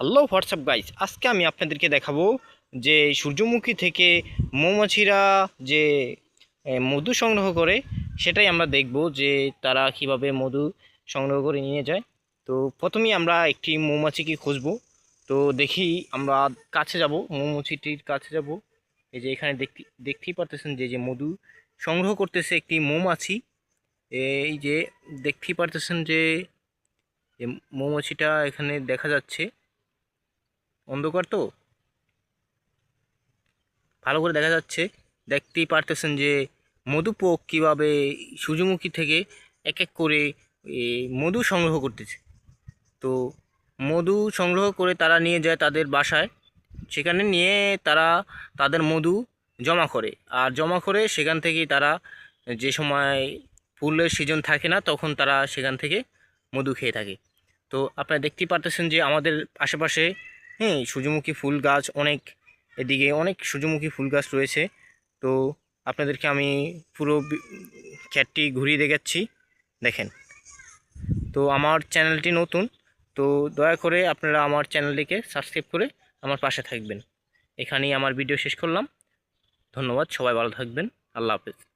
Hello WhatsApp guys, আজকে আমি আপনাদেরকে দেখাবো যে সূর্যমুখী থেকে মৌমাছিরা যে মধু সংগ্রহ করে সেটাই আমরা দেখব যে তারা কিভাবে মধু সংগ্রহ করে নিয়ে যায়। তো প্রথমেই আমরা একটি মৌমাছিকে খুঁজবো। তো দেখি আমরা কাছে যাব, মৌমাছিটির কাছে যাব। এই যে এখানে দেখতেই পারতেছেন যে যে মধু সংগ্রহ করতেছে একটি মৌমাছি। এই যে দেখতেই পারতেছেন যে মৌমাছিটা এখানে দেখা যাচ্ছে। অন্ধকার তো ভালো করে দেখা যাচ্ছে, দেখতেই পারতেছেন যে মধুপোক কীভাবে সূর্যমুখী থেকে এক এক করে মধু সংগ্রহ করতেছে। তো মধু সংগ্রহ করে তারা নিয়ে যায় তাদের বাসায়, সেখানে নিয়ে তারা তাদের মধু জমা করে। আর জমা করে সেখান থেকেই তারা যে সময় ফুলের সিজন থাকে না তখন তারা সেখান থেকে মধু খেয়ে থাকে। তো আপনারা দেখতেই পারতেছেন যে আমাদের আশেপাশে সূর্যমুখী ফুল গাছ অনেক, এদিকে অনেক সূর্যমুখী ফুল গাছ রয়েছে। তো আপনাদেরকে আমি পুরো ক্ষেতটি ঘুরিয়ে দেখাচ্ছি, দেখেন। তো আমার চ্যানেলটি নতুন, তো দয়া করে আপনারা আমার চ্যানেলটিকে সাবস্ক্রাইব করে আমার পাশে থাকবেন। এখানেই আমার ভিডিও শেষ করলাম। ধন্যবাদ, সবাই ভালো থাকবেন। আল্লাহ হাফেজ।